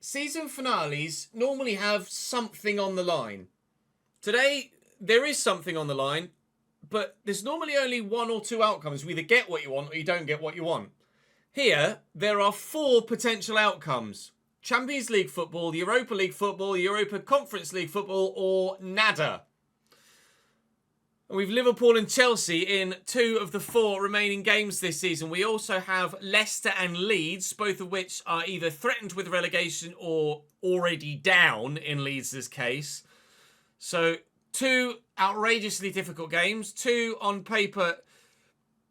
Season finales normally have something on the line. Today, there is something on the line, but there's normally only one or two outcomes. You either get what you want or you don't get what you want. Here, there are four potential outcomes. Champions League football, Europa League football, Europa Conference League football, or nada. And we've Liverpool and Chelsea in two of the four remaining games this season. We also have Leicester and Leeds, both of which are either threatened with relegation or already down in Leeds' case. So two outrageously difficult games, two on paper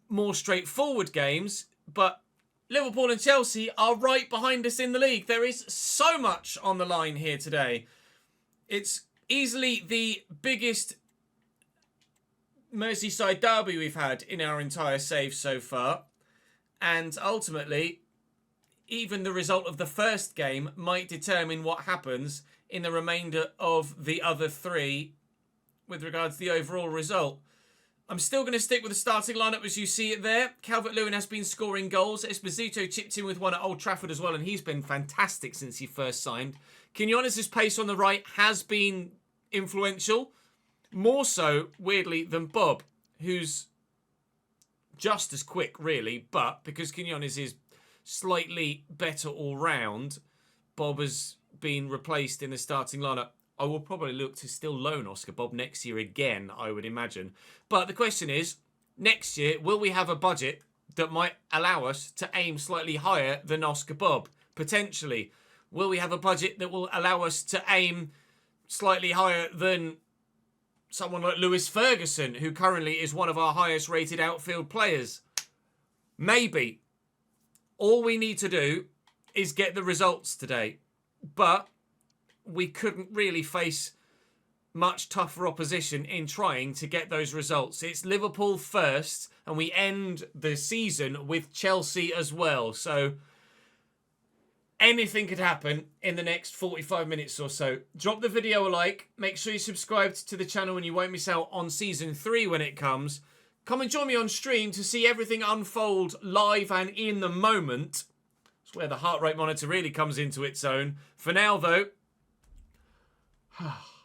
more straightforward games, but Liverpool and Chelsea are right behind us in the league. There is so much on the line here today. It's easily the biggest Merseyside derby we've had in our entire save so far. And ultimately, even the result of the first game might determine what happens in the remainder of the other three with regards to the overall result. I'm still going to stick with the starting lineup as you see it there. Calvert-Lewin has been scoring goals. Esposito chipped in with one at Old Trafford as well, and he's been fantastic since he first signed. Quinones' pace on the right has been influential. More so, weirdly, than Bob, who's just as quick, really. But because Quinones is slightly better all round, Bob has been replaced in the starting lineup. I will probably look to still loan Oscar Bob next year again, I would imagine. But the question is, next year, will we have a budget that might allow us to aim slightly higher than Oscar Bob? Potentially. Will we have a budget that will allow us to aim slightly higher than someone like Lewis Ferguson, who currently is one of our highest rated outfield players? Maybe. All we need to do is get the results today. But we couldn't really face much tougher opposition in trying to get those results. It's Liverpool first, and we end the season with Chelsea as well. So anything could happen in the next 45 minutes or so. Drop the video a like. Make sure you subscribe to the channel and you won't miss out on Season 3 when it comes. Come and join me on stream to see everything unfold live and in the moment. That's where the heart rate monitor really comes into its own. For now, though,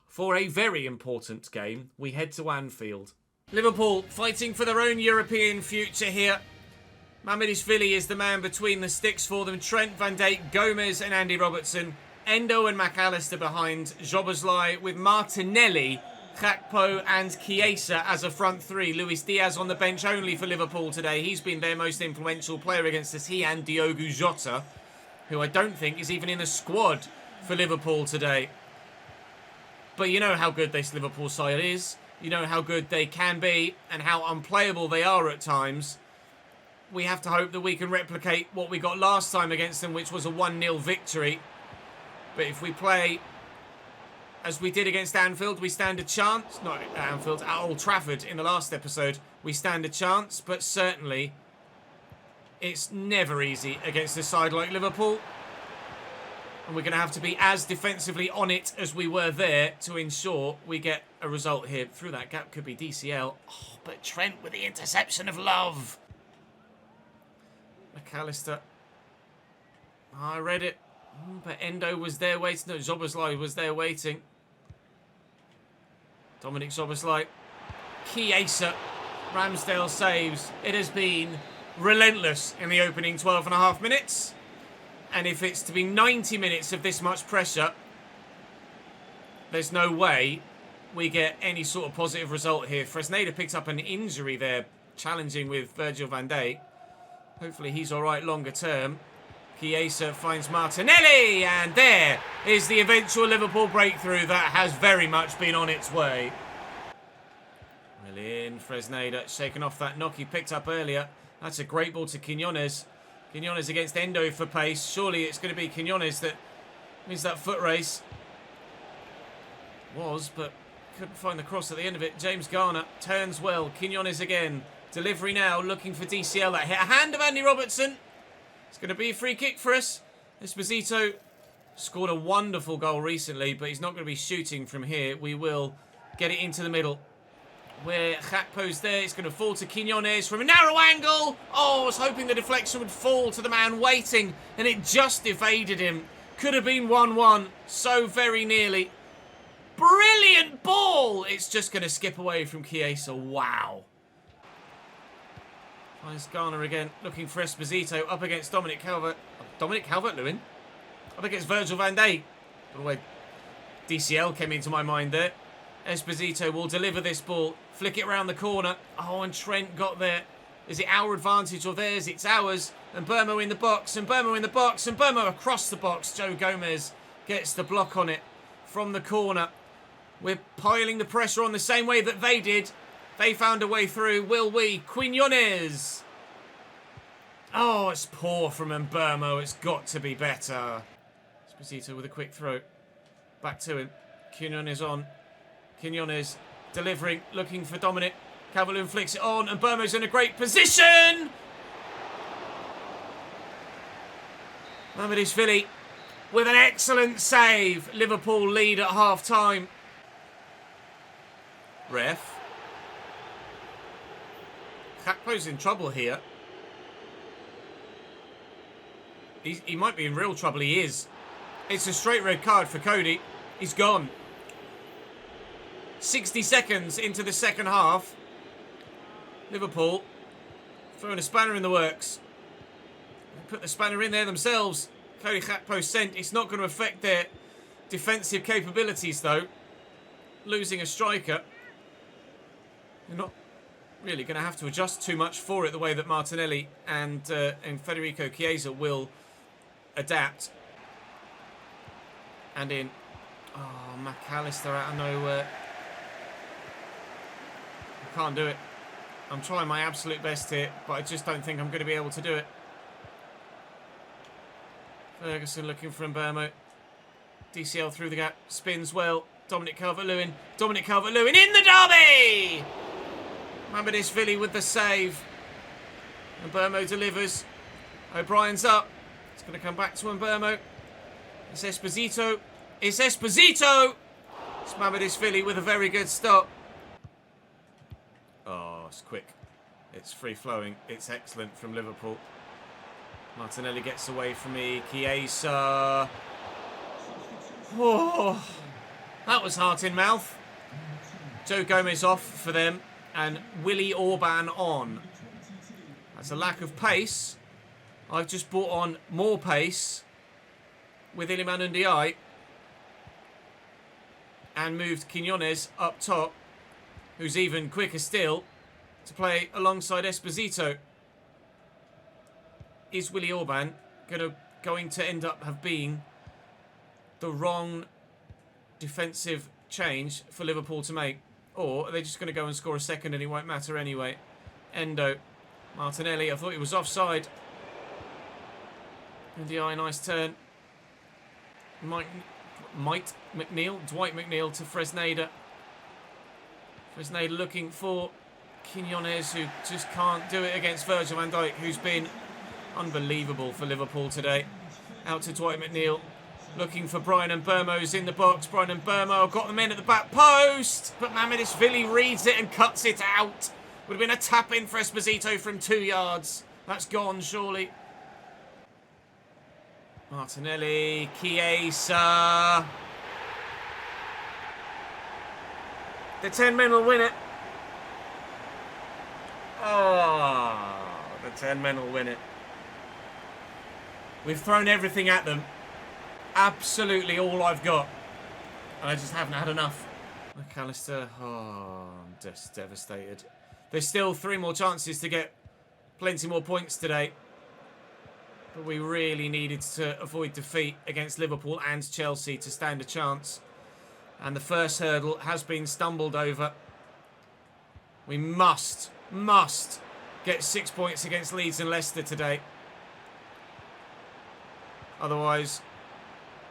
for a very important game, we head to Anfield. Liverpool fighting for their own European future here. Mamardishvili is the man between the sticks for them. Trent, Van Dijk, Gomez and Andy Robertson. Endo and McAllister behind Szoboszlai with Martinelli, Gakpo and Chiesa as a front three. Luis Diaz on the bench only for Liverpool today. He's been their most influential player against us. He and Diogo Jota, who I don't think is even in the squad for Liverpool today. But you know how good this Liverpool side is. You know how good they can be and how unplayable they are at times. We have to hope that we can replicate what we got last time against them, which was a 1-0 victory. But if we play as we did against Anfield, we stand a chance. Not at Anfield, at Old Trafford in the last episode. We stand a chance, but certainly it's never easy against a side like Liverpool. And we're going to have to be as defensively on it as we were there to ensure we get a result here. Through that gap could be DCL. Oh, but Trent with the interception of love. McAllister. Oh, I read it. But Endo was there waiting. No, Szoboszlai was there waiting. Dominic Szoboszlai. Chiesa. Ramsdale saves. It has been relentless in the opening 12.5 minutes. And if it's to be 90 minutes of this much pressure, there's no way we get any sort of positive result here. Fresneda picked up an injury there, challenging with Virgil van Dijk. Hopefully he's all right longer term. Chiesa finds Martinelli, and there is the eventual Liverpool breakthrough that has very much been on its way. Well in, Fresneda, shaking off that knock he picked up earlier. That's a great ball to Quinones. Quinones against Endo for pace. Surely it's going to be Quinones that wins that foot race. Was, but couldn't find the cross at the end of it. James Garner turns well. Quinones again. Delivery now, looking for DCL. That hit a hand of Andy Robertson. It's going to be a free kick for us. Esposito scored a wonderful goal recently, but he's not going to be shooting from here. We will get it into the middle. where Gakpo's there. It's going to fall to Quinones from a narrow angle. Oh, I was hoping the deflection would fall to the man waiting, and it just evaded him. Could have been 1-1. So very nearly. Brilliant ball! It's just going to skip away from Chiesa. Wow. Finds Garner again, looking for Esposito, up against Dominic Calvert-Lewin? Up against Virgil van Dijk. By the way, DCL came into my mind there. Esposito will deliver this ball, flick it around the corner. Oh, and Trent got there. Is it our advantage or theirs? It's ours. And Burmo in the box, and Burmo in the box, and Burmo across the box. Joe Gomez gets the block on it from the corner. We're piling the pressure on the same way that they did. They found a way through. Will we? Quinones. Oh, it's poor from Mbermo. It's got to be better. Esposito with a quick throw. Back to him. Quinones on. Quinones delivering, looking for Dominic. Calvert-Lewin flicks it on, and Burmo's in a great position. Mamadishvili with an excellent save. Liverpool lead at half-time. Ref. Gakpo's in trouble here. He might be in real trouble. He is. It's a straight red card for Cody. He's gone. 60 seconds into the second half. Liverpool throwing a spanner in the works. They put the spanner in there themselves. Cody Gakpo sent. It's not going to affect their defensive capabilities, though. Losing a striker. They're not really going to have to adjust too much for it, the way that Martinelli and Federico Chiesa will adapt. And in. Oh, McAllister out of nowhere. I can't do it. I'm trying my absolute best here, but I just don't think I'm going to be able to do it. Ferguson looking for Mbermo. DCL through the gap. Spins well. Dominic Calvert-Lewin. Dominic Calvert-Lewin in the derby! Mamadishvili with the save. Mbermo delivers. O'Brien's up. It's going to come back to Mbermo. It's Esposito. It's Esposito! It's Mamadishvili with a very good stop. Oh, it's quick. It's free-flowing. It's excellent from Liverpool. Martinelli gets away from me. Chiesa. Oh, that was heart in mouth. Joe Gomez off for them. And Willie Orban on. That's a lack of pace. I've just brought on more pace with Iliman Ndiaye. And moved Quinones up top, who's even quicker still, to play alongside Esposito. Is Willie Orban going to end up have been the wrong defensive change for Liverpool to make? Or are they just going to go and score a second and it won't matter anyway? Endo. Martinelli, I thought he was offside. Ndiaye, nice turn. Dwight McNeil to Fresneda. Fresneda looking for Quinones, who just can't do it against Virgil van Dijk, who's been unbelievable for Liverpool today. Out to Dwight McNeil. Looking for Brian Mbermo's in the box. Brian Mbermo got the men at the back post. But Mamadishvili reads it and cuts it out. Would have been a tap-in for Esposito from 2 yards. That's gone, surely. Martinelli. Chiesa. The 10 men will win it. Oh, the 10 men will win it. We've thrown everything at them. Absolutely all I've got. And I just haven't had enough. McAllister. Oh, I'm just devastated. There's still 3 more chances to get plenty more points today. But we really needed to avoid defeat against Liverpool and Chelsea to stand a chance. And the first hurdle has been stumbled over. We must get 6 points against Leeds and Leicester today. Otherwise,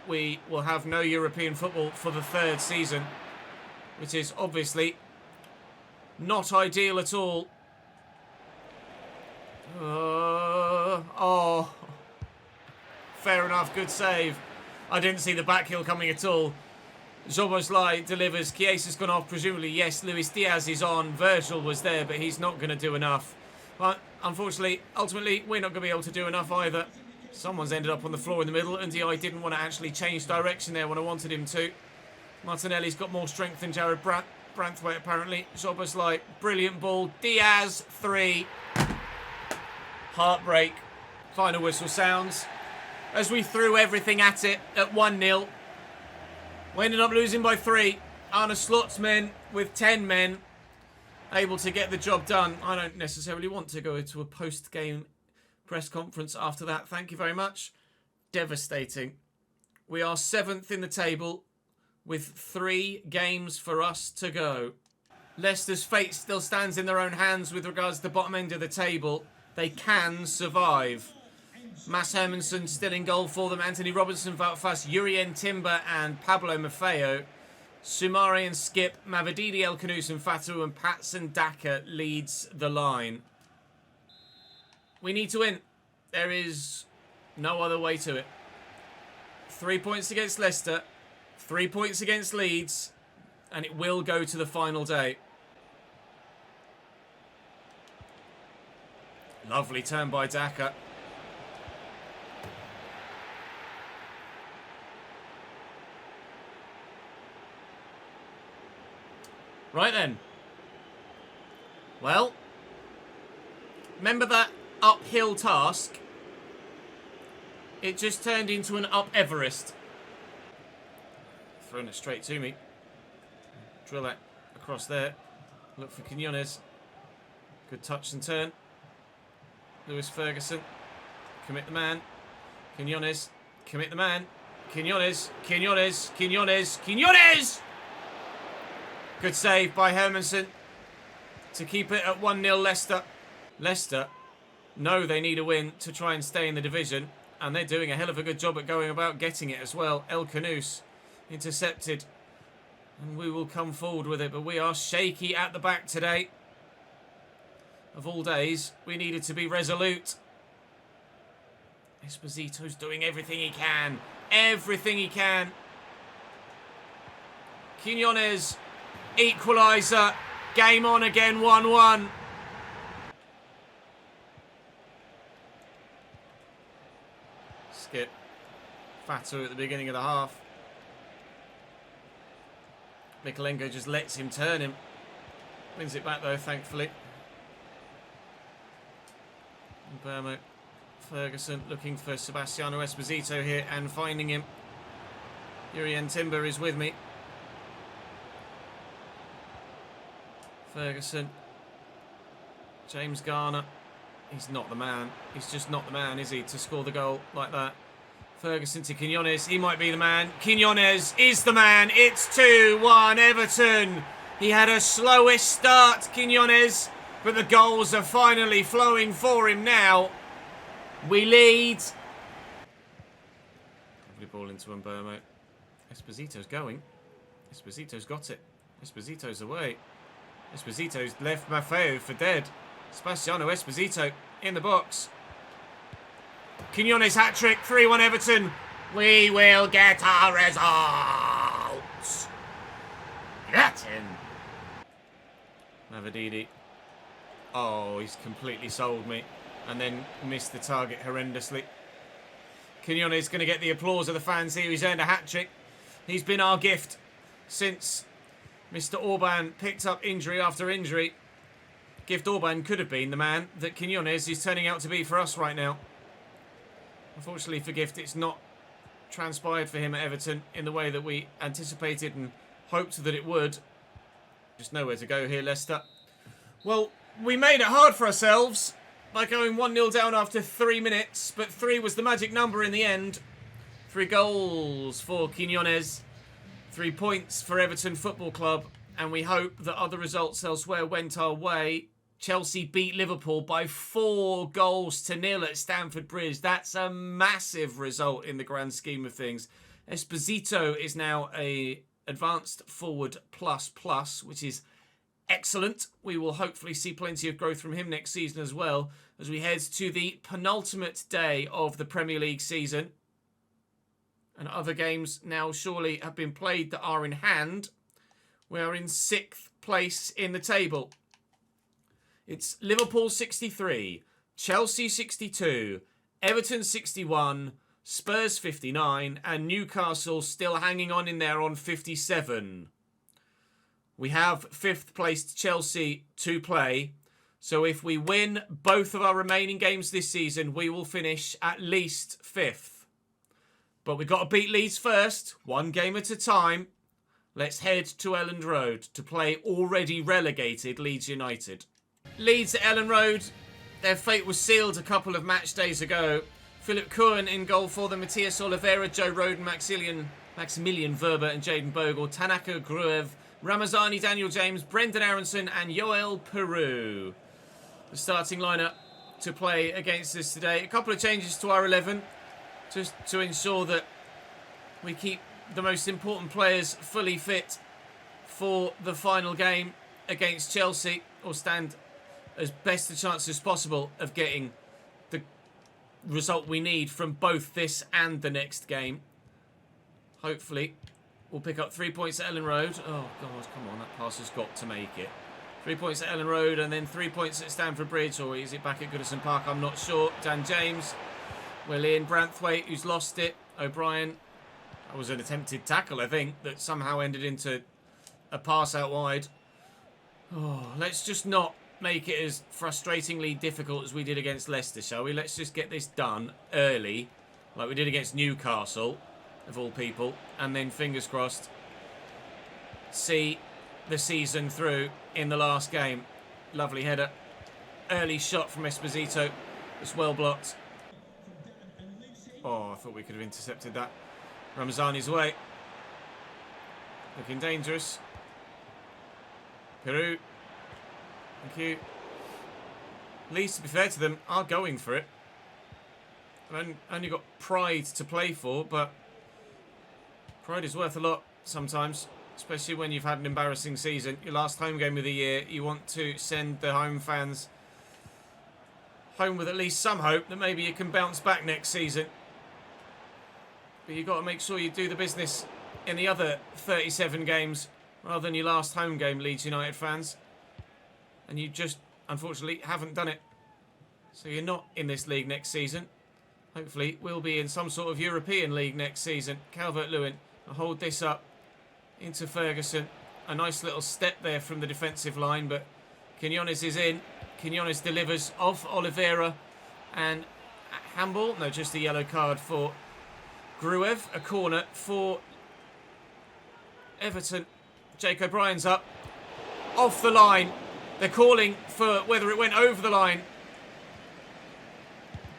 we will have no European football for the 3rd season, which is obviously not ideal at all. Oh, fair enough, good save. I didn't see the back heel coming at all. Szoboszlai delivers. Chiesa's gone off, presumably. Yes, Luis Diaz is on. Virgil was there, but he's not going to do enough. But unfortunately, ultimately, we're not going to be able to do enough either. Someone's ended up on the floor in the middle. Ndiaye didn't want to actually change direction there when I wanted him to. Martinelli's got more strength than Jared Branthwaite, apparently. Szoboszlai, brilliant ball. Diaz, 3. Heartbreak. Final whistle sounds as we threw everything at it at 1-0. We ended up losing by 3. Arne Slot's men with 10 men able to get the job done. I don't necessarily want to go to a post-game press conference after that. Thank you very much. Devastating. We are 7th in the table with 3 games for us to go. Leicester's fate still stands in their own hands with regards to the bottom end of the table. They can survive. Mads Hermansen still in goal for them. Anthony Robinson, Wout Faes, Jurrien Timber and Pablo Maffeo. Soumare and Skip, Mavididi, El Khanous and Fatou, and Patson Daka leads the line. We need to win. There is no other way to it. 3 points against Leicester, 3 points against Leeds, and it will go to the final day. Lovely turn by Daka. Right then. Well, remember that uphill task? It just turned into an up Everest. Throwing it straight to me. Drill that across there. Look for Quinones. Good touch and turn. Lewis Ferguson. Commit the man. Quinones. Commit the man. Quinones. Quinones. Quinones. Quinones! Good save by Hermansen to keep it at 1-0 Leicester. Leicester know they need a win to try and stay in the division, and they're doing a hell of a good job at going about getting it as well. El Khanous intercepted, and we will come forward with it, but we are shaky at the back today. Of all days, we needed to be resolute. Esposito's doing everything he can. Everything he can. Quinones. Equaliser. Game on again, 1-1. Skip. Fatou at the beginning of the half. Mikolenko just lets him turn him. Wins it back though, thankfully. Burmo. Ferguson looking for Sebastiano Esposito here and finding him. Jurrien Timber is with me. Ferguson. James Garner. He's not the man. He's just not the man, is he, to score the goal like that. Ferguson to Quinones. He might be the man. Quinones is the man. It's 2-1 Everton. He had a slowish start, Quinones, but the goals are finally flowing for him now. We lead. Lovely ball into Mbeumo. Esposito's going. Esposito's got it. Esposito's away. Esposito's left Maffeo for dead. Sebastiano Esposito in the box. Quinones hat-trick, 3-1 Everton. We will get our results. Get in. Mavididi. Oh, he's completely sold me. And then missed the target horrendously. Quinones going to get the applause of the fans here. He's earned a hat-trick. He's been our gift since Mr. Orban picked up injury after injury. Gift Orban could have been the man that Quinones is turning out to be for us right now. Unfortunately for Gift, it's not transpired for him at Everton in the way that we anticipated and hoped that it would. Just nowhere to go here, Leicester. Well, we made it hard for ourselves by going 1-0 down after 3 minutes, but 3 was the magic number in the end. 3 goals for Quinones. 3 points for Everton Football Club, and we hope that other results elsewhere went our way. Chelsea beat Liverpool by 4-0 at Stamford Bridge. That's a massive result in the grand scheme of things. Esposito is now a advanced forward plus, which is excellent. We will hopefully see plenty of growth from him next season as well, as we head to the penultimate day of the Premier League season. And other games now surely have been played that are in hand. We are in 6th place in the table. It's Liverpool 63, Chelsea 62, Everton 61, Spurs 59, and Newcastle still hanging on in there on 57. We have 5th placed Chelsea to play. So if we win both of our remaining games this season, we will finish at least 5th. But we've got to beat Leeds first, one game at a time. Let's head to Elland Road to play already relegated Leeds United. Leeds at Elland Road. Their fate was sealed a couple of match days ago. Philip Cohen in goal for them. Matthias Oliveira, Joe Rodon, Maximilian Verber and Jaden Bogle. Tanaka Gruev, Ramazani, Daniel James, Brendan Aronson and Yoel Peru. The starting lineup to play against us today. A couple of changes to our 11 just to ensure that we keep the most important players fully fit for the final game against Chelsea, or stand as best a chance as possible of getting the result we need from both this and the next game. Hopefully we'll pick up 3 points at Elland Road. Oh God, come on, that pass has got to make it. 3 points at Elland Road and then 3 points at Stamford Bridge, or is it back at Goodison Park? I'm not sure. Dan James, well in, Branthwaite, who's lost it, O'Brien. That was an attempted tackle, I think, that somehow ended into a pass out wide. Oh, let's just not make it as frustratingly difficult as we did against Leicester, shall we? Let's just get this done early, like we did against Newcastle, of all people, and then fingers crossed see the season through in the last game. Lovely header, early shot from Esposito. It's well blocked. Oh, I thought we could have intercepted that. Ramazani's away, looking dangerous. Peru, thank you. Leeds, to be fair to them, are going for it. I've only got pride to play for, but pride is worth a lot sometimes, especially when you've had an embarrassing season. Your last home game of the year, you want to send the home fans home with at least some hope that maybe you can bounce back next season. But you've got to make sure you do the business in the other 37 games rather than your last home game, Leeds United fans. And you just, unfortunately, haven't done it. So you're not in this league next season. Hopefully, we'll be in some sort of European league next season. Calvert-Lewin will hold this up into Ferguson. A nice little step there from the defensive line, but Quinones is in. Quinones delivers off Oliveira and handball. No, just a yellow card for Gruev. A corner for Everton. Jake O'Brien's up. Off the line. They're calling for whether it went over the line.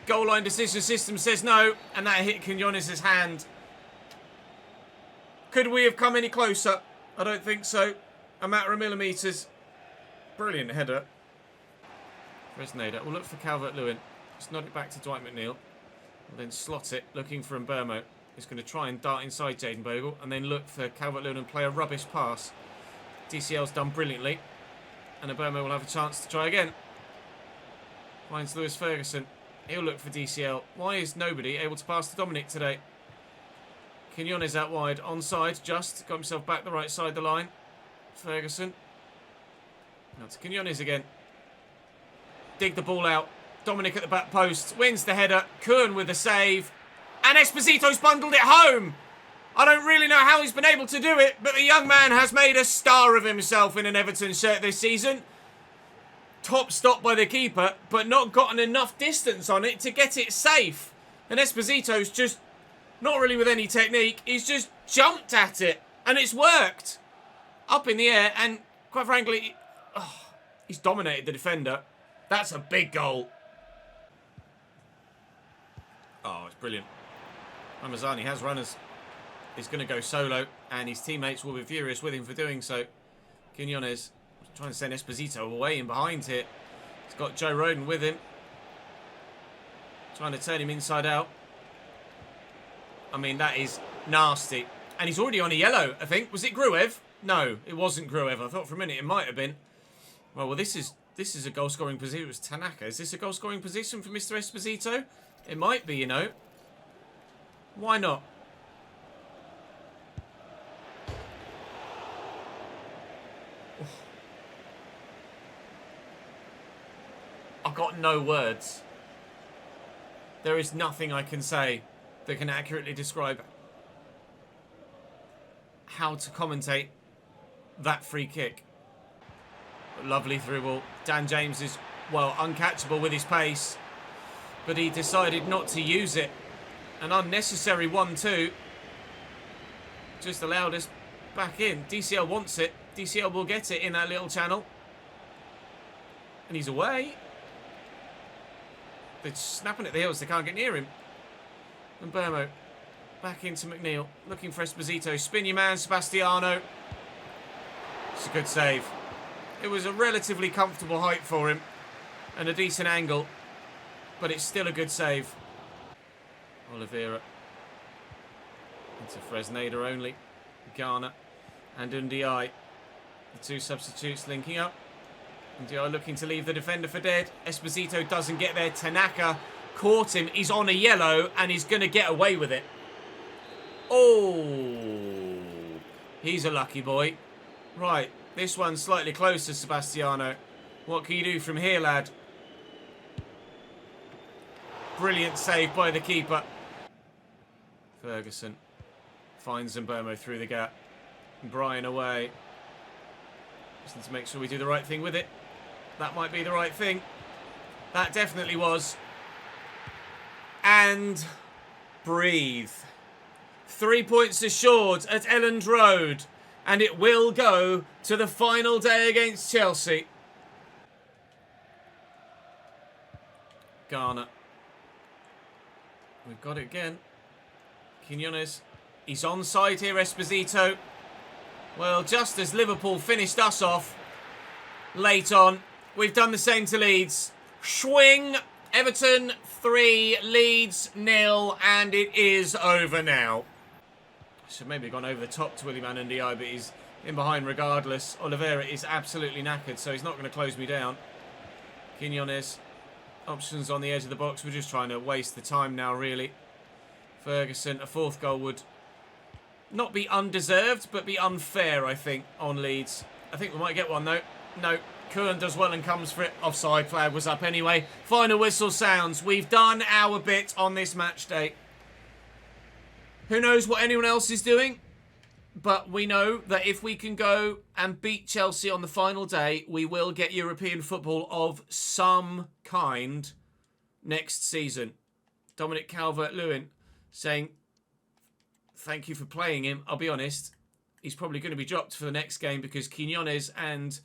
Goal line decision system says no, and that hit Quinones' hand. Could we have come any closer? I don't think so. A matter of millimetres. Brilliant header. Fresneda will look for Calvert-Lewin. Just nod it back to Dwight McNeil. We'll then slot it, looking for Mbermo. He's going to try and dart inside Jaden Bogle, and then look for Calvert-Lewin and play a rubbish pass. DCL's done brilliantly, and Mbermo will have a chance to try again. Finds Lewis Ferguson. He'll look for DCL. Why is nobody able to pass to Dominic today? Quinones out wide, onside, just got himself back the right side of the line. Ferguson. Now to Quinones again. Dig the ball out. Dominic at the back post, wins the header. Kuhn with the save. And Esposito's bundled it home. I don't really know how he's been able to do it, but the young man has made a star of himself in an Everton shirt this season. Top stop by the keeper, but not gotten enough distance on it to get it safe. And Esposito's just, not really with any technique, he's just jumped at it. And it's worked. Up in the air, and quite frankly, he's dominated the defender. That's a big goal. Oh, it's brilliant. Ramazani has runners. He's going to go solo, and his teammates will be furious with him for doing so. Quinones trying to send Esposito away in behind here. He's got Joe Rodon with him. Trying to turn him inside out. I mean, that is nasty. And he's already on a yellow, I think. Was it Gruev? No, it wasn't Gruev. I thought for a minute it might have been. Well, this is a goal-scoring position. It was Tanaka. Is this a goal-scoring position for Mr. Esposito? It might be, you know. Why not? I've got no words. There is nothing I can say that can accurately describe how to commentate that free kick. Lovely through ball. Dan James is, well, uncatchable with his pace, but he decided not to use it. An unnecessary 1-2 just allowed us back in. DCL wants it. DCL will get it in that little channel. And he's away. They're snapping at the heels. They can't get near him. And Burmo back into McNeil. Looking for Esposito. Spin your man, Sebastiano. It's a good save. It was a relatively comfortable height for him. And a decent angle. But it's still a good save. Oliveira. Into Fresneda only. Garner and Ndiaye. The two substitutes linking up. Ndiaye looking to leave the defender for dead. Esposito doesn't get there. Tanaka caught him. He's on a yellow and he's going to get away with it. Oh, he's a lucky boy. Right, this one's slightly closer, Sebastiano. What can you do from here, lad? Brilliant save by the keeper. Ferguson finds Mbeumo through the gap. Brian away. Just need to make sure we do the right thing with it. That might be the right thing. That definitely was. And breathe. 3 points assured at Elland Road. And it will go to the final day against Chelsea. Garner. We've got it again. Quinones. He's onside here, Esposito. Well, just as Liverpool finished us off late on, we've done the same to Leeds. Swing. Everton 3, Leeds 0, and it is over now. Should maybe have gone over the top to Williman Ndiaye, but he's in behind regardless. Oliveira is absolutely knackered, so he's not going to close me down. Quinones. Options on the edge of the box. We're just trying to waste the time now, really. Ferguson, a fourth goal would not be undeserved, but be unfair, I think, on Leeds. I think we might get one, though. No. Kuhn does well and comes for it. Offside flag was up anyway. Final whistle sounds. We've done our bit on this match day. Who knows what anyone else is doing? But we know that if we can go and beat Chelsea on the final day, we will get European football of some kind next season. Dominic Calvert-Lewin saying, thank you for playing him. I'll be honest, he's probably going to be dropped for the next game because Quinones and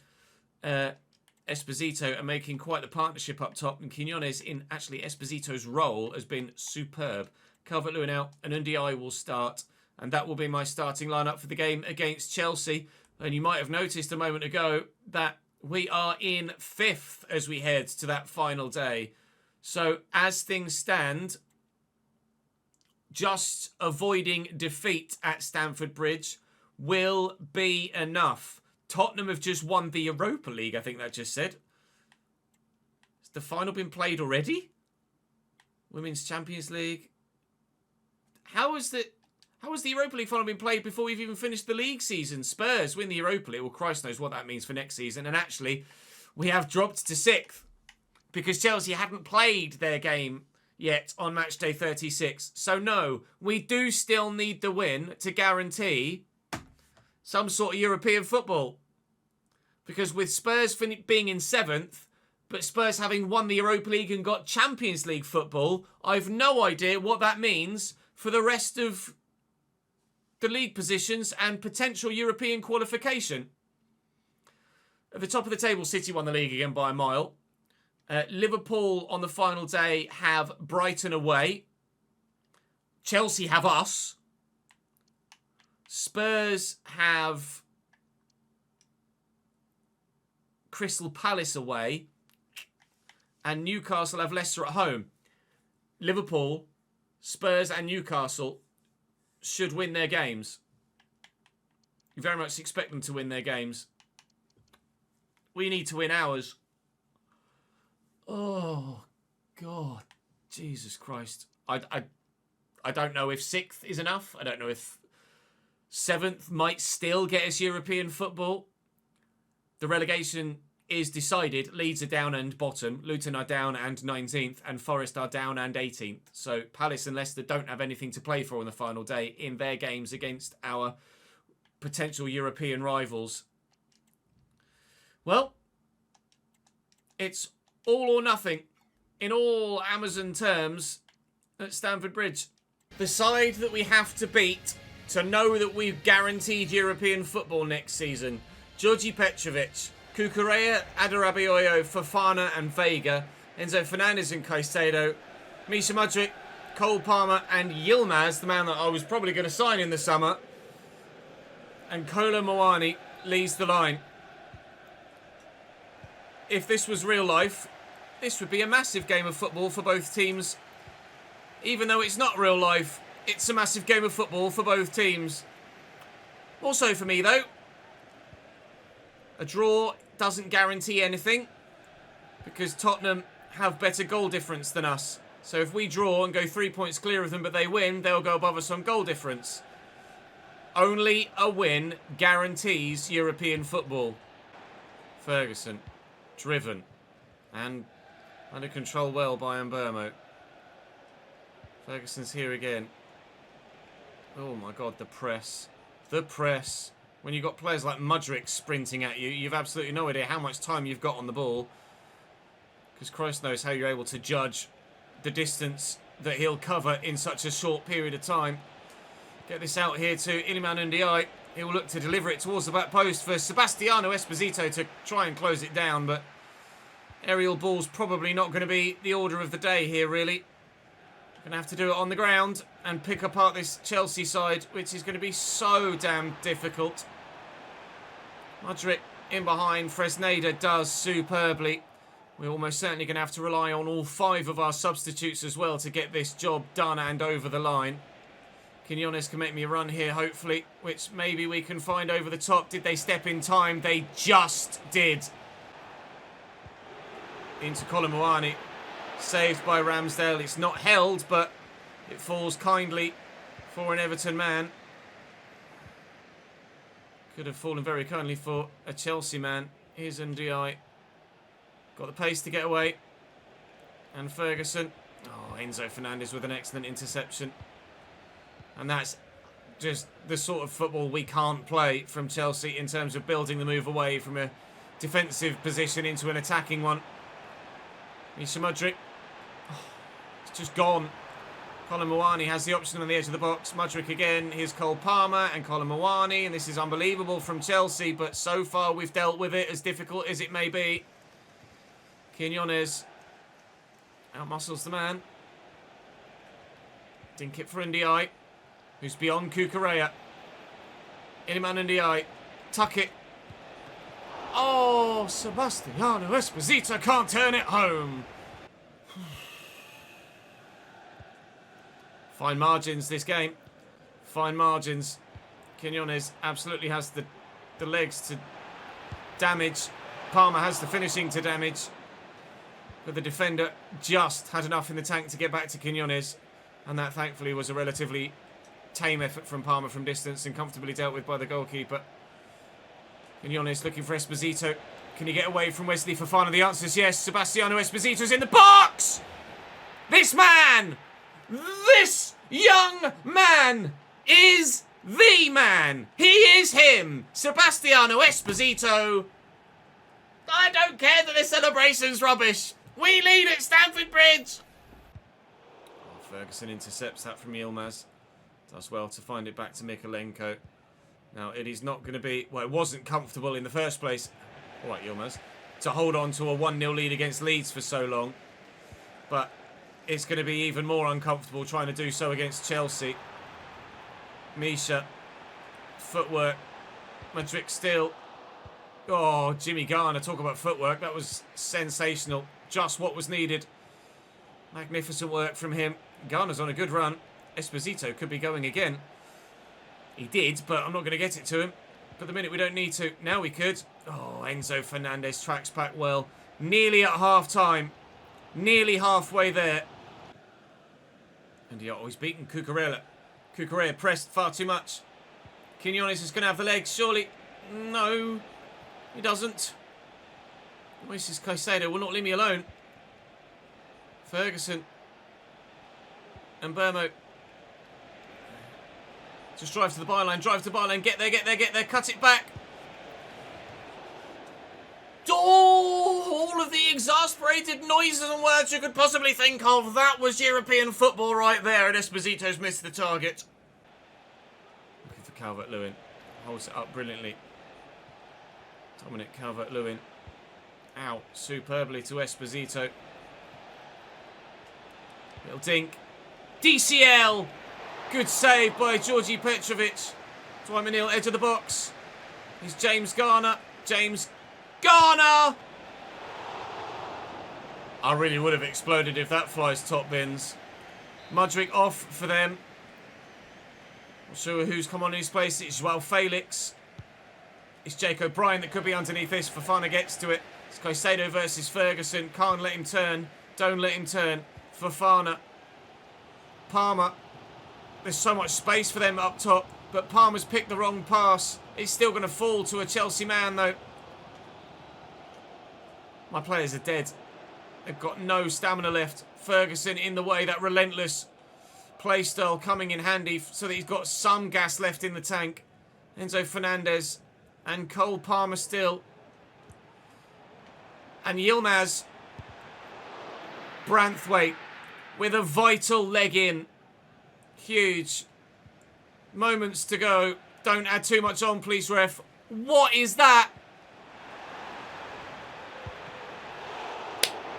Esposito are making quite the partnership up top. And Quinones, in actually Esposito's role, has been superb. Calvert-Lewin out and Ndiaye will start. And that will be my starting lineup for the game against Chelsea. And you might have noticed a moment ago that we are in 5th as we head to that final day. So as things stand, just avoiding defeat at Stamford Bridge will be enough. Tottenham have just won the Europa League, I think that just said. Has the final been played already? Women's Champions League. How has the Europa League final been played before we've even finished the league season? Spurs win the Europa League. Well, Christ knows what that means for next season. And actually, we have dropped to 6th because Chelsea hadn't played their game yet on match day 36. So no, we do still need the win to guarantee some sort of European football. Because with Spurs being in 7th, but Spurs having won the Europa League and got Champions League football, I've no idea what that means for the rest of the league positions and potential European qualification. At the top of the table, City won the league again by a mile. Liverpool on the final day have Brighton away. Chelsea have us. Spurs have Crystal Palace away. And Newcastle have Leicester at home. Liverpool, Spurs and Newcastle should win their games. You very much expect them to win their games. We need to win ours. Oh, God. Jesus Christ. I don't know if 6th is enough. I don't know if 7th might still get us European football. The relegation is decided. Leeds are down and bottom. Luton are down and 19th. And Forest are down and 18th. So Palace and Leicester don't have anything to play for on the final day in their games against our potential European rivals. Well, it's all or nothing in all Amazon terms at Stamford Bridge. The side that we have to beat to know that we've guaranteed European football next season: Djordje Petrovic, Cucurella, Adarabioyo, Fofana and Vega, Enzo Fernandez and Caicedo, Misha Mudryk, Cole Palmer and Yilmaz, the man that I was probably going to sign in the summer, and Kolo Muani leads the line. If this was real life, this would be a massive game of football for both teams. Even though it's not real life, it's a massive game of football for both teams. Also for me though, a draw doesn't guarantee anything because Tottenham have better goal difference than us. So if we draw and go 3 points clear of them but they win, they'll go above us on goal difference. Only a win guarantees European football. Ferguson, driven and under control well by Mbermo. Ferguson's here again. Oh my God, the press. The press. When you've got players like Mudryk sprinting at you, you've absolutely no idea how much time you've got on the ball. Because Christ knows how you're able to judge the distance that he'll cover in such a short period of time. Get this out here to Iliman Ndiaye. He'll look to deliver it towards the back post for Sebastiano Esposito to try and close it down, but aerial ball's probably not going to be the order of the day here, really. Going to have to do it on the ground and pick apart this Chelsea side, which is going to be so damn difficult. Mudryk in behind. Fresneda does superbly. We're almost certainly going to have to rely on all 5 of our substitutes as well to get this job done and over the line. Quinones can make me a run here, hopefully, which maybe we can find over the top. Did they step in time? They just did. Into Kolo Muani. Saved by Ramsdale. It's not held, but it falls kindly for an Everton man. Could have fallen very kindly for a Chelsea man. Here's Ndiaye. Got the pace to get away. And Ferguson. Oh, Enzo Fernandez with an excellent interception. And that's just the sort of football we can't play from Chelsea in terms of building the move away from a defensive position into an attacking one. Misha Mudryk. It's just gone. Kolo Muani has the option on the edge of the box. Mudryk again. Here's Cole Palmer and Kolo Muani. And this is unbelievable from Chelsea, but so far we've dealt with it, as difficult as it may be. Quinones outmuscles the man. Dink it for Ndiaye, who's beyond Cucurella. Iliman Ndiaye. Tuck it. Oh, Sebastiano Esposito can't turn it home. Fine margins this game. Fine margins. Quinones absolutely has the legs to damage. Palmer has the finishing to damage. But the defender just had enough in the tank to get back to Quinones. And that thankfully was a relatively tame effort from Palmer from distance and comfortably dealt with by the goalkeeper. Quinones looking for Esposito. Can he get away from Wesley Fofana? The answer is yes. Sebastiano Esposito's in the box! This man! This young man is the man. He is him. Sebastiano Esposito. I don't care that the celebration's rubbish. We lead at Stamford Bridge. Oh, Ferguson intercepts that from Yilmaz. Does well to find it back to Mykolenko. Now, it is not going to be... Well, it wasn't comfortable in the first place. All right, Yilmaz. To hold on to a 1-0 lead against Leeds for so long. But it's going to be even more uncomfortable trying to do so against Chelsea. Misha. Footwork. Mudryk still. Oh, Jimmy Garner. Talk about footwork. That was sensational. Just what was needed. Magnificent work from him. Garner's on a good run. Esposito could be going again. He did, but I'm not going to get it to him. But the minute we don't need to, now we could. Oh, Enzo Fernandez tracks back well. Nearly at half-time. Nearly halfway there. And he's beaten Cucurella. Cucurella pressed far too much. Quinones is going to have the legs, surely. No, he doesn't. Moises Caicedo will not leave me alone. Ferguson. And Burmo. Just drive to the byline, get there, cut it back. Oh, all of the exasperated noises and words you could possibly think of. That was European football right there, and Esposito's missed the target. Looking for Calvert-Lewin. Holds it up brilliantly. Dominic Calvert-Lewin. Out superbly to Esposito. Little dink. DCL! Good save by Georgi Petrovic. Dwight McNeil, edge of the box. He's James Garner. James Garner! I really would have exploded if that flies top bins. Mudryk off for them. Not sure who's come on in his place. It's Joao Felix. It's Jake O'Brien that could be underneath this. Fofana gets to it. It's Caicedo versus Ferguson. Can't let him turn. Don't let him turn. Fofana. Palmer. There's so much space for them up top. But Palmer's picked the wrong pass. It's still going to fall to a Chelsea man, though. My players are dead. They've got no stamina left. Ferguson in the way. That relentless play style coming in handy so that he's got some gas left in the tank. Enzo Fernandez and Cole Palmer still. And Yilmaz Branthwaite with a vital leg in. Huge. Moments to go. Don't add too much on, please, ref. What is that?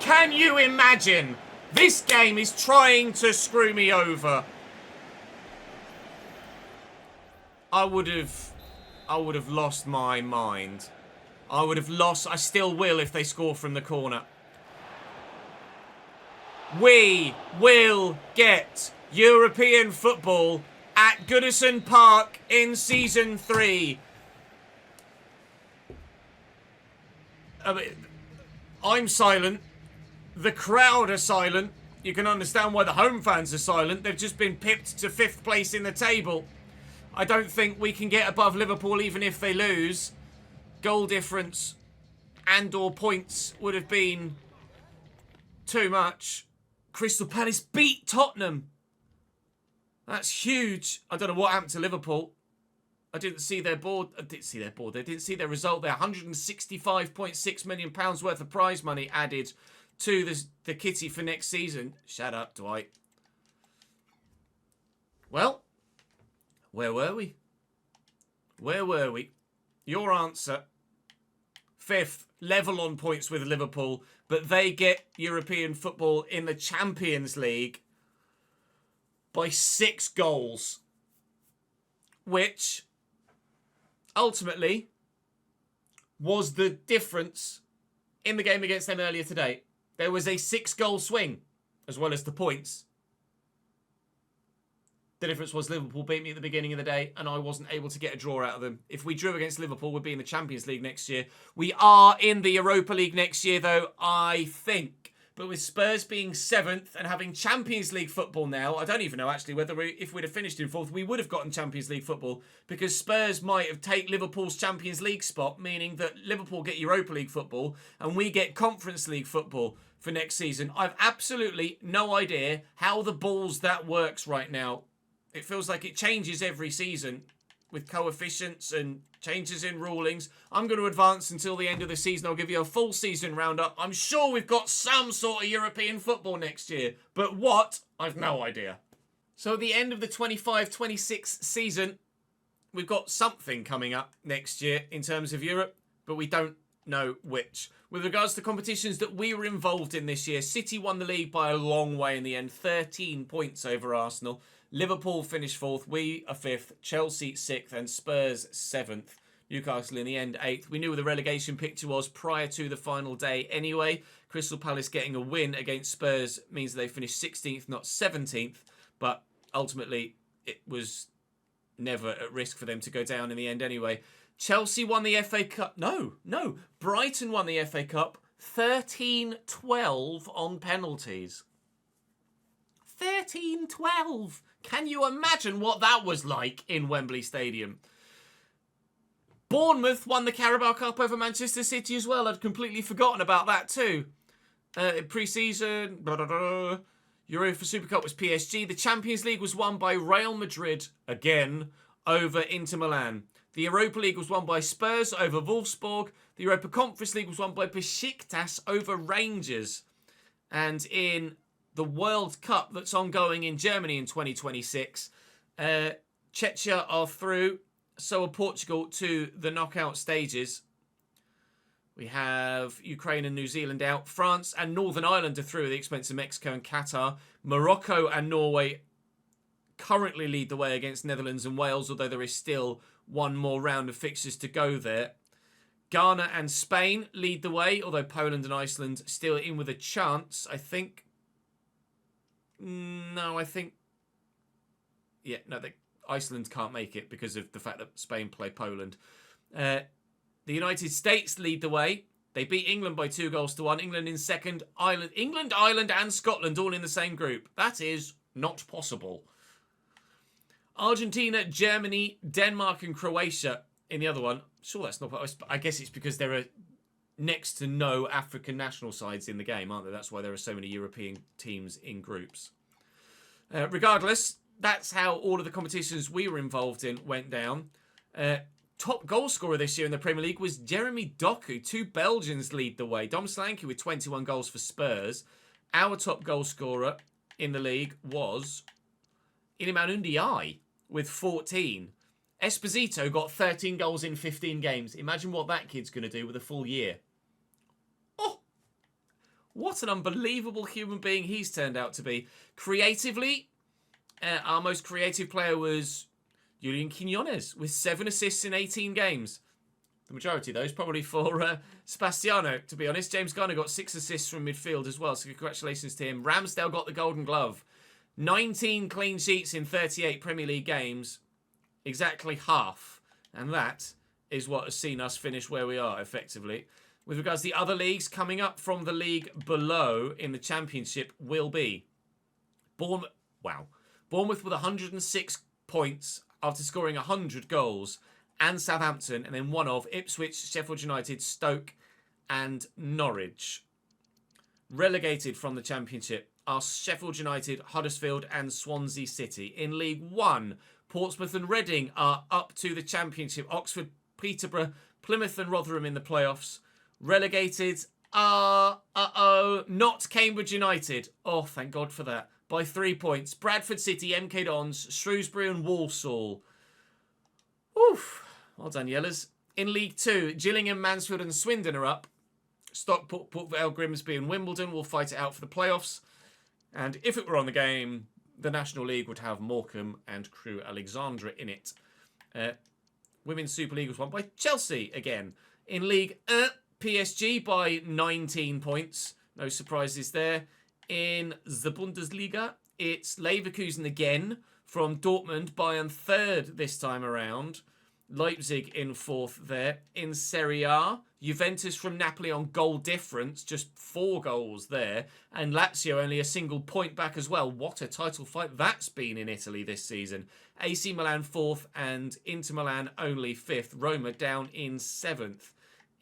Can you imagine? This game is trying to screw me over. I would have lost my mind. I still will if they score from the corner. We will get European football at Goodison Park in Season 3. I'm silent. The crowd are silent. You can understand why the home fans are silent. They've just been pipped to 5th place in the table. I don't think we can get above Liverpool even if they lose. Goal difference and or points would have been too much. Crystal Palace beat Tottenham. That's huge. I don't know what happened to Liverpool. I didn't see their board. They didn't see their result there. £165.6 million worth of prize money added to the kitty for next season. Shut up, Dwight. Well, where were we? Where were we? Your answer. 5th, level on points with Liverpool, but they get European football in the Champions League by 6 goals. Which ultimately was the difference in the game against them earlier today. There was a 6-goal swing, as well as the points. The difference was Liverpool beat me at the beginning of the day, and I wasn't able to get a draw out of them. If we drew against Liverpool, we'd be in the Champions League next year. We are in the Europa League next year, though, I think. But with Spurs being 7th and having Champions League football now, I don't even know, actually, whether if we'd have finished in 4th, we would have gotten Champions League football, because Spurs might have taken Liverpool's Champions League spot, meaning that Liverpool get Europa League football, and we get Conference League football for next season. I've absolutely no idea how the balls that works right now. It feels like it changes every season with coefficients and changes in rulings. I'm going to advance until the end of the season. I'll give you a full season roundup. I'm sure we've got some sort of European football next year. But what? I've no idea. So at the end of the 25-26 season, we've got something coming up next year in terms of Europe, but we don't know which. With regards to competitions that we were involved in this year, City won the league by a long way in the end, 13 points over Arsenal. Liverpool finished 4th, we are 5th, Chelsea 6th and Spurs 7th. Newcastle in the end 8th. We knew what the relegation picture was prior to the final day anyway. Crystal Palace getting a win against Spurs means they finished 16th, not 17th. But ultimately, it was never at risk for them to go down in the end anyway. Chelsea won the FA Cup. No. Brighton won the FA Cup 13-12 on penalties. 13-12. Can you imagine what that was like in Wembley Stadium? Bournemouth won the Carabao Cup over Manchester City as well. I'd completely forgotten about that too. Pre-season, Europa Super Cup was PSG. The Champions League was won by Real Madrid, again, over Inter Milan. The Europa League was won by Spurs over Wolfsburg. The Europa Conference League was won by Besiktas over Rangers. And in the World Cup that's ongoing in Germany in 2026, Czechia are through. So are Portugal to the knockout stages. We have Ukraine and New Zealand out. France and Northern Ireland are through at the expense of Mexico and Qatar. Morocco and Norway currently lead the way against Netherlands and Wales, although there is still one more round of fixtures to go there. Ghana and Spain lead the way, although Poland and Iceland still in with a chance, I think. Iceland can't make it because of the fact that Spain play Poland. The United States lead the way. They beat England by 2-1. England in second. England, Ireland and Scotland all in the same group. That is not possible. Argentina, Germany, Denmark and Croatia in the other one. Sure, that's not... I guess it's because there are next to no African national sides in the game, aren't there? That's why there are so many European teams in groups. Regardless, that's how all of the competitions we were involved in went down. Top goal scorer this year in the Premier League was Jeremy Doku. 2 Belgians lead the way. Dom Solanke with 21 goals for Spurs. Our top goal scorer in the league was Iliman Ndiaye with 14. Esposito got 13 goals in 15 games. Imagine what that kid's going to do with a full year. Oh, what an unbelievable human being he's turned out to be. Creatively, our most creative player was Julian Quinones with 7 assists in 18 games. The majority of those probably for Sebastiano, to be honest. James Garner got 6 assists from midfield as well, so congratulations to him. Ramsdale got the Golden Glove. 19 clean sheets in 38 Premier League games. Exactly half. And that is what has seen us finish where we are, effectively. With regards to the other leagues, coming up from the league below in the Championship will be Bournemouth with 106 points after scoring 100 goals, and Southampton, and then one of Ipswich, Sheffield United, Stoke and Norwich. Relegated from the Championship are Sheffield United, Huddersfield and Swansea City. In League 1, Portsmouth and Reading are up to the Championship. Oxford, Peterborough, Plymouth and Rotherham in the playoffs. Relegated are, not Cambridge United. Oh, thank God for that. By 3 points. Bradford City, MK Dons, Shrewsbury and Walsall. Oof. Well done, Yellers. In League 2, Gillingham, Mansfield and Swindon are up. Stockport, Port Vale, Grimsby and Wimbledon will fight it out for the playoffs. And if it were on the game, the National League would have Morecambe and Crewe Alexandra in it. Women's Super League was won by Chelsea again. In League PSG by 19 points. No surprises there. In the Bundesliga, it's Leverkusen again from Dortmund. Bayern third this time around. Leipzig in fourth there. In Serie A, Juventus from Napoli on goal difference, just 4 goals there. And Lazio only a single point back as well. What a title fight that's been in Italy this season. AC Milan 4th and Inter Milan only 5th. Roma down in 7th.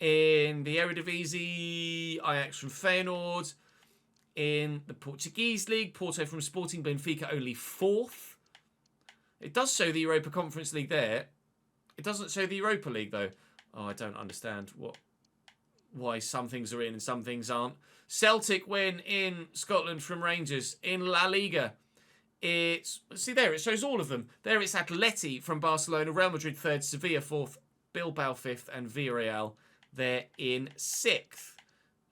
In the Eredivisie, Ajax from Feyenoord. In the Portuguese League, Porto from Sporting Benfica only 4th. It does show the Europa Conference League there. It doesn't show the Europa League, though. Oh, I don't understand why some things are in and some things aren't. Celtic win in Scotland from Rangers. In La Liga, it shows all of them. There it's Atleti from Barcelona, Real Madrid 3rd, Sevilla 4th, Bilbao 5th, and Villarreal there in 6th.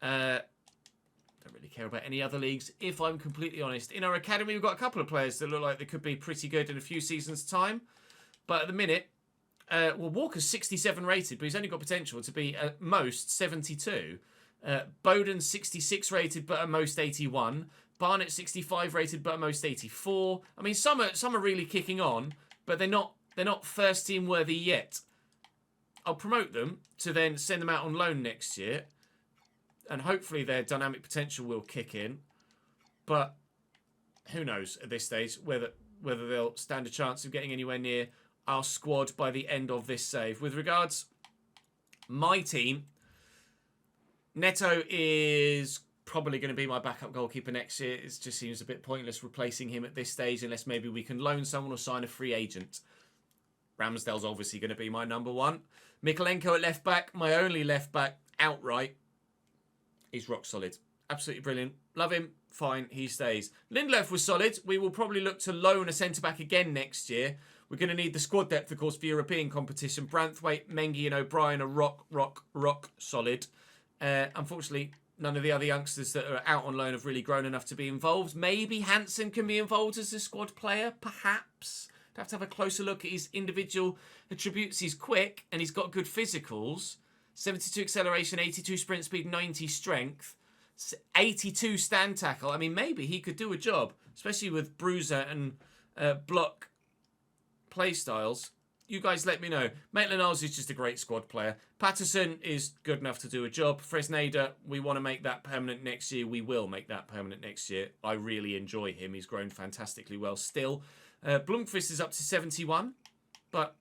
Don't really care about any other leagues, if I'm completely honest. In our academy, we've got a couple of players that look like they could be pretty good in a few seasons' time. But at the minute, Walker's 67 rated, but he's only got potential to be at most 72. Bowden's 66 rated, but at most 81. Barnett 65 rated, but at most 84. I mean, some are really kicking on, but they're not first team worthy yet. I'll promote them to then send them out on loan next year. And hopefully their dynamic potential will kick in. But who knows at this stage whether they'll stand a chance of getting anywhere near our squad by the end of this save. With regards My team, Neto is probably going to be my backup goalkeeper next year. It just seems a bit pointless replacing him at this stage unless maybe we can loan someone or sign a free agent. Ramsdale's obviously going to be my number one. Mikolenko at left back, my only left back outright. He's rock solid. Absolutely brilliant. Love him. Fine, he stays. Lindelof was solid. We will probably look to loan a centre-back again next year. We're going to need the squad depth, of course, for European competition. Branthwaite, Mengi and O'Brien are rock solid. Unfortunately, none of the other youngsters that are out on loan have really grown enough to be involved. Maybe Hansen can be involved as a squad player, perhaps. I'd have to have a closer look at his individual attributes. He's quick and he's got good physicals. 72 acceleration, 82 sprint speed, 90 strength. 82 stand tackle. I mean, maybe he could do a job, especially with bruiser and block play styles. You guys let me know. Maitland-Niles is just a great squad player. Patterson is good enough to do a job. Fresneda, we want to make that permanent next year. We will make that permanent next year. I really enjoy him. He's grown fantastically well still. Blomqvist is up to 71, but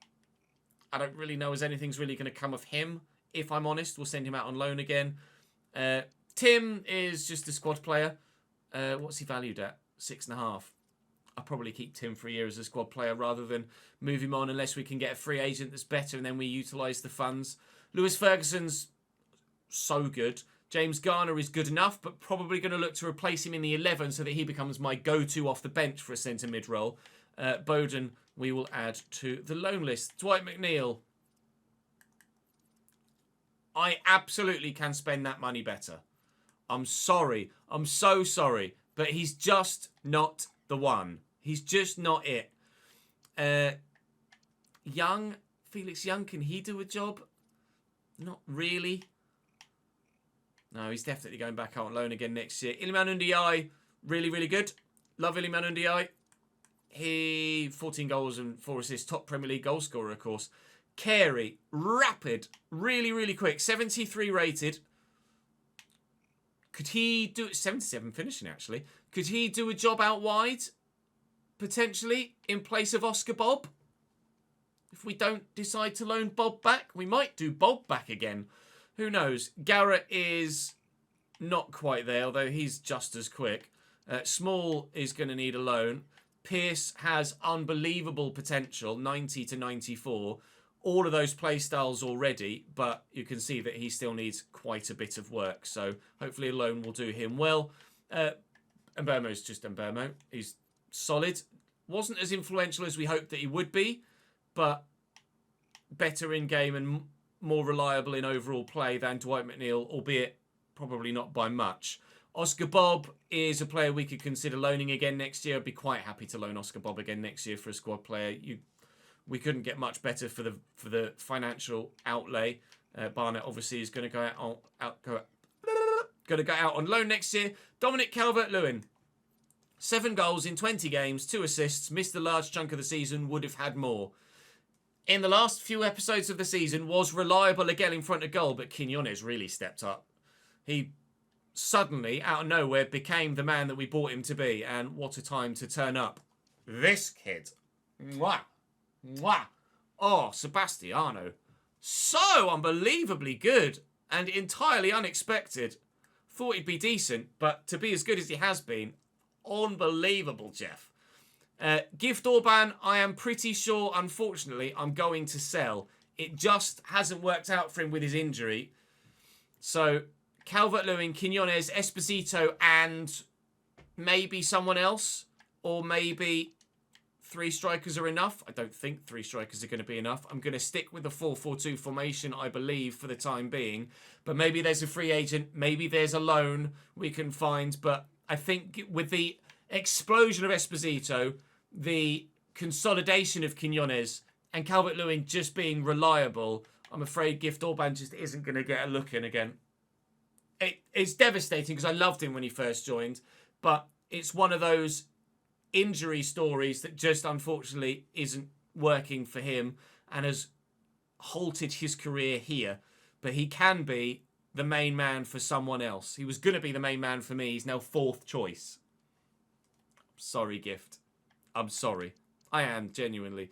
I don't really know as anything's really going to come of him. If I'm honest, we'll send him out on loan again. Tim is just a squad player. What's he valued at? 6.5. I'll probably keep Tim for a year as a squad player rather than move him on unless we can get a free agent that's better and then we utilise the funds. Lewis Ferguson's so good. James Garner is good enough, but probably going to look to replace him in the 11 so that he becomes my go-to off the bench for a centre mid role. Bowden, we will add to the loan list. Dwight McNeil. I absolutely can spend that money better. I'm sorry. I'm so sorry. But he's just not the one. He's just not it. Young, Felix Young, can he do a job? Not really. No, he's definitely going back out on loan again next year. Iliman Ndiaye, really, really good. Love Iliman Ndiaye. He, 14 goals and 4 assists, top Premier League goal scorer, of course. Carey, rapid, really, really quick. 73 rated. Could he do 77 finishing, actually? Could he do a job out wide? Potentially, in place of Oscar Bob? If we don't decide to loan Bob back, we might do Bob back again. Who knows? Garrett is not quite there, although he's just as quick. Small is going to need a loan. Pearce has unbelievable potential, 90 to 94. All of those play styles already, but you can see that he still needs quite a bit of work. So hopefully a loan will do him well. Mbermo's just Mbermo. He's solid. Wasn't as influential as we hoped that he would be, but better in game and more reliable in overall play than Dwight McNeil, albeit probably not by much. Oscar Bob is a player we could consider loaning again next year. I'd be quite happy to loan Oscar Bob again next year for a squad player. We couldn't get much better for the financial outlay. Barnett obviously is going to go out on loan next year. Dominic Calvert-Lewin, 7 goals in 20 games, 2 assists, missed a large chunk of the season, would have had more. In the last few episodes of the season, was reliable again in front of goal, but Quiñones really stepped up. He suddenly, out of nowhere, became the man that we bought him to be, and what a time to turn up. This kid. Mwah. Mwah. Oh, Sebastiano. So unbelievably good and entirely unexpected. Thought he'd be decent, but to be as good as he has been, unbelievable, Jeff. Gift Orban, I am pretty sure, unfortunately, I'm going to sell. It just hasn't worked out for him with his injury. So, Calvert-Lewin, Quiñones, Esposito, and maybe someone else. Or maybe 3 strikers are enough. I don't think 3 strikers are going to be enough. I'm going to stick with the 4-4-2 formation, I believe, for the time being. But maybe there's a free agent. Maybe there's a loan we can find. But I think with the explosion of Esposito, the consolidation of Quiñones, and Calvert-Lewin just being reliable, I'm afraid Gift Orban just isn't going to get a look in again. It's devastating because I loved him when he first joined, but it's one of those injury stories that just unfortunately isn't working for him and has halted his career here. But he can be the main man for someone else. He was going to be the main man for me. He's now 4th choice. Sorry, Gift. I'm sorry. I am, genuinely.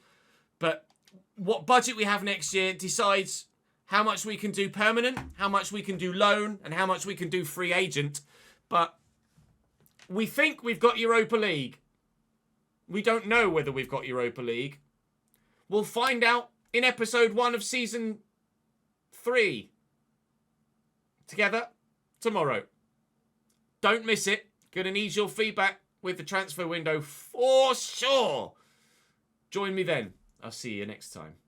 But what budget we have next year decides how much we can do permanent, how much we can do loan, and how much we can do free agent. But we think we've got Europa League. We don't know whether we've got Europa League. We'll find out in episode 1 of season 3. Together tomorrow. Don't miss it. Gonna need your feedback with the transfer window for sure. Join me then. I'll see you next time.